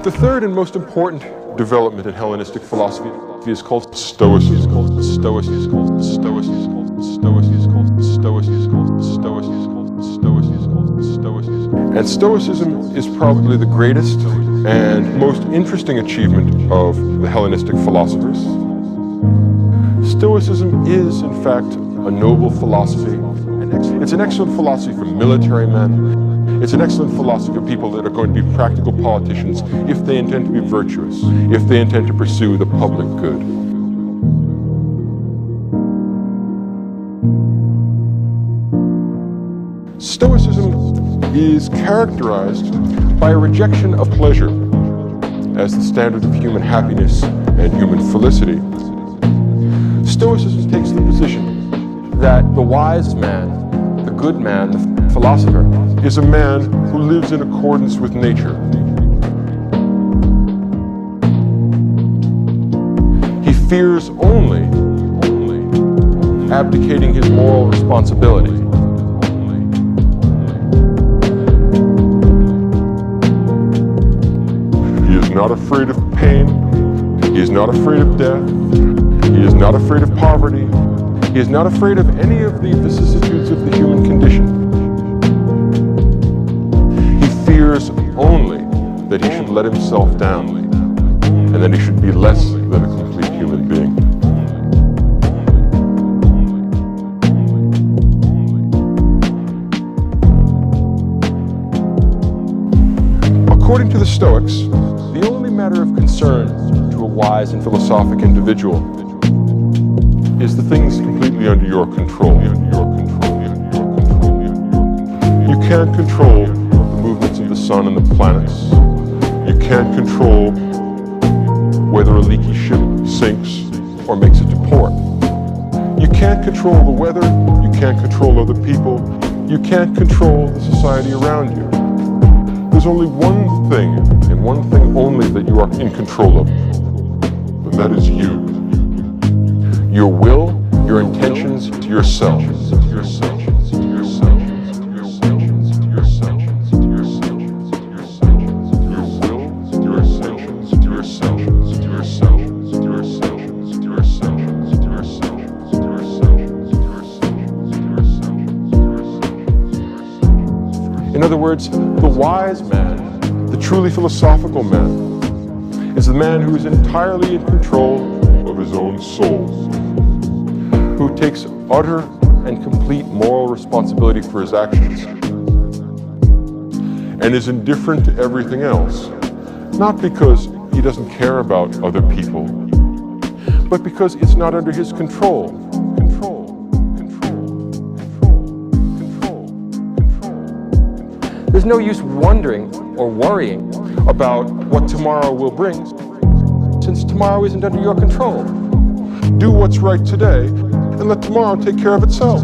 The third and most important development in Hellenistic philosophy is called Stoicism. And Stoicism is probably the greatest and most interesting achievement of the Hellenistic philosophers. Stoicism is, in fact, a noble philosophy. It's an excellent philosophy for military men. It's an excellent philosophy for people that are going to be practical politicians if they intend to be virtuous, if they intend to pursue the public good. Stoicism is characterized by a rejection of pleasure as the standard of human happiness and human felicity. Stoicism takes the position that the wise man, the good man, the philosopher, is a man who lives in accordance with nature. He fears only abdicating his moral responsibility. He is not afraid of pain. He is not afraid of death. He is not afraid of poverty. He is not afraid of any of the vicissitudes of the human condition. He fears only that he should let himself down and that he should be less than a complete human being. According to the Stoics, the only matter of concern to a wise and philosophic individual is the things completely under your control. You can't control the movements of the sun and the planets. You can't control whether a leaky ship sinks or makes it to port. You can't control the weather. You can't control other people. You can't control the society around you. There's only one thing, and one thing only, that you are in control of, and that is you. Your will, your intentions, yourself. In other words, the wise man, the truly philosophical man, is the man who is entirely in control of his own soul, who takes utter and complete moral responsibility for his actions, and is indifferent to everything else, not because he doesn't care about other people, but because it's not under his control. There's no use wondering or worrying about what tomorrow will bring, since tomorrow isn't under your control. Do what's right today, and let tomorrow take care of itself.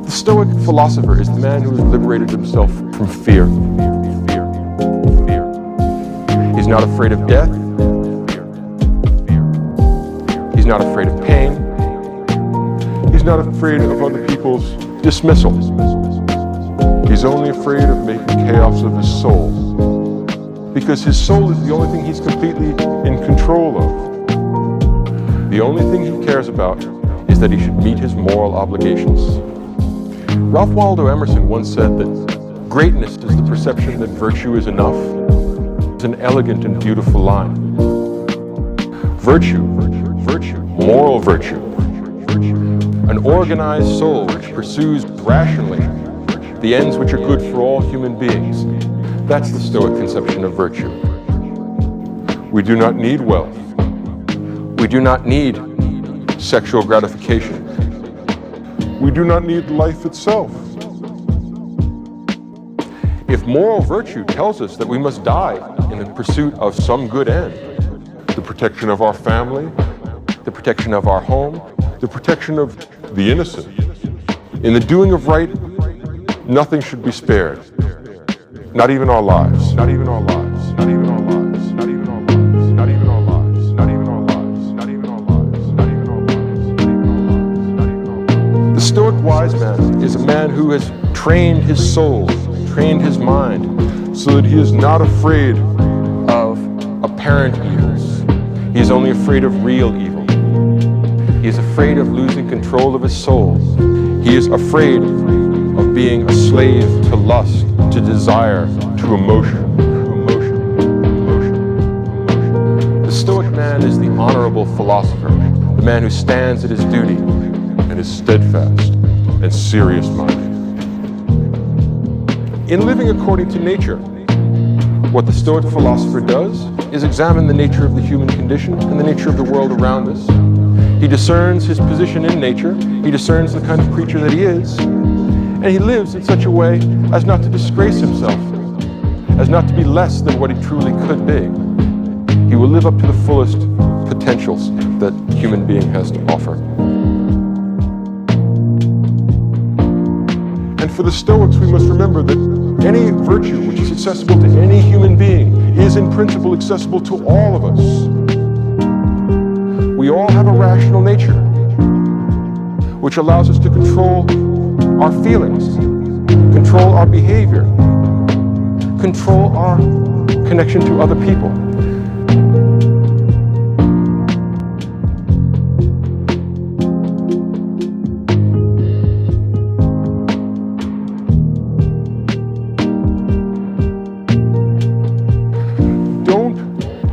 The Stoic philosopher is the man who has liberated himself from fear. He's not afraid of death. He's not afraid of pain. He's not afraid of other people's dismissal. He's only afraid of making chaos of his soul, because his soul is the only thing he's completely in control of. The only thing he cares about is that he should meet his moral obligations. Ralph Waldo Emerson once said that greatness is the perception that virtue is enough. It's an elegant and beautiful line. Virtue, moral virtue, an organized soul which pursues rationally the ends which are good for all human beings. That's the Stoic conception of virtue. We do not need wealth. We do not need sexual gratification. We do not need life itself. If moral virtue tells us that we must die in the pursuit of some good end, the protection of our family, the protection of our home, the protection of the innocent, in the doing of right, nothing should be spared. Not even our lives. Not even our lives. Not even our lives. Not even our lives. Not even our lives. Not even our lives. Not even our lives. Not even our lives. The Stoic wise man is a man who has trained his soul trained his mind so that he is not afraid of apparent evils. He is only afraid of real evil. He is afraid of losing control of his soul. He is afraid of being a slave to lust, to desire, to emotion. The Stoic man is the honorable philosopher, the man who stands at his duty and is steadfast and serious-minded. In living according to nature, what the Stoic philosopher does is examine the nature of the human condition and the nature of the world around us. He discerns his position in nature, he discerns the kind of creature that he is, and he lives in such a way as not to disgrace himself, as not to be less than what he truly could be. He will live up to the fullest potentials that human being has to offer. And for the Stoics, we must remember that any virtue which is accessible to any human being is in principle accessible to all of us. We all have a rational nature, which allows us to control our feelings, control our behavior, control our connection to other people.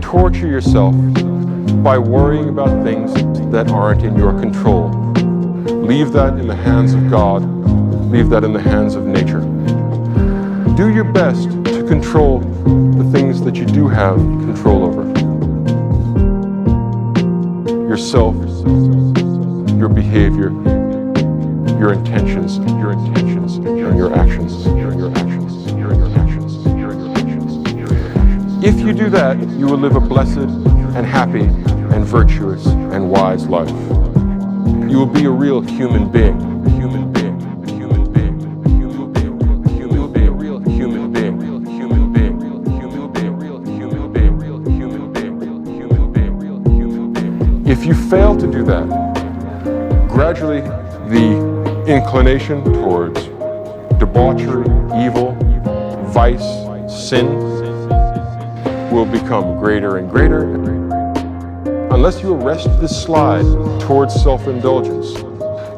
Torture yourself by worrying about things that aren't in your control. Leave that in the hands of God. Leave that in the hands of nature. Do your best to control the things that you do have control over. Yourself, your behavior, your intentions, and your actions, and your actions. If you do that, you will live a blessed and happy and virtuous and wise life. You will be a real human being. You will be a real human being. If you fail to do that, gradually the inclination towards debauchery, evil, vice, sin will become greater and greater. Unless you arrest this slide towards self-indulgence,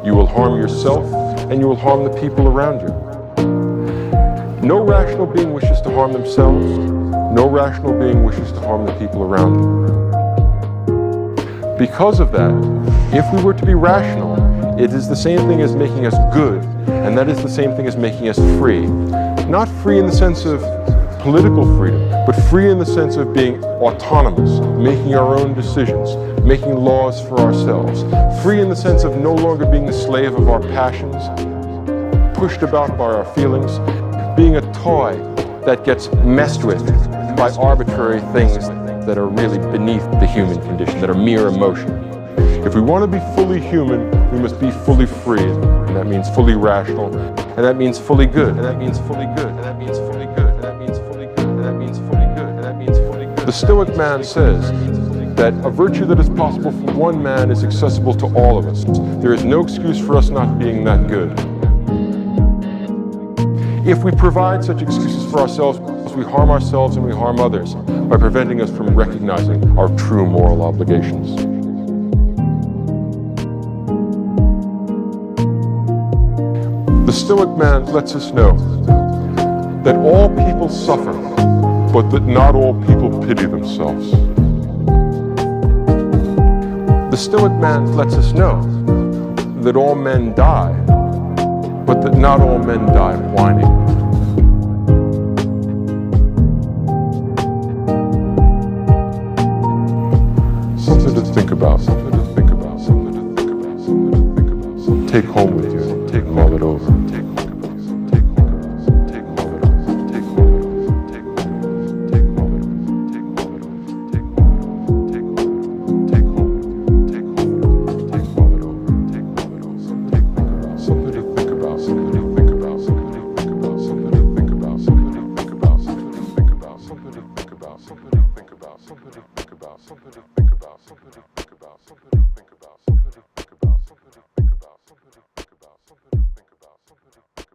you will harm yourself and you will harm the people around you. No rational being wishes to harm themselves. No rational being wishes to harm the people around them. Because of that, if we were to be rational, it is the same thing as making us good, and that is the same thing as making us free. Not free in the sense of political freedom, but free in the sense of being autonomous, making our own decisions, making laws for ourselves. Free in the sense of no longer being the slave of our passions, pushed about by our feelings, being a toy that gets messed with by arbitrary things that are really beneath the human condition, that are mere emotion. If we want to be fully human, we must be fully free, and that means fully rational, and that means fully good, and that means fully good, and that means fully good, and that means fully good, and that means fully good, and that means fully good. The Stoic man says that a virtue that is possible for one man is accessible to all of us. There is no excuse for us not being that good. If we provide such excuses for ourselves, we harm ourselves and we harm others by preventing us from recognizing our true moral obligations. The Stoic man lets us know that all people suffer, but that not all people pity themselves. The Stoic man lets us know that all men die, but that not all men die whining. Something to think about, something to think about, something to think about, something to think about, something to take home with you and take all it over. Something to think about.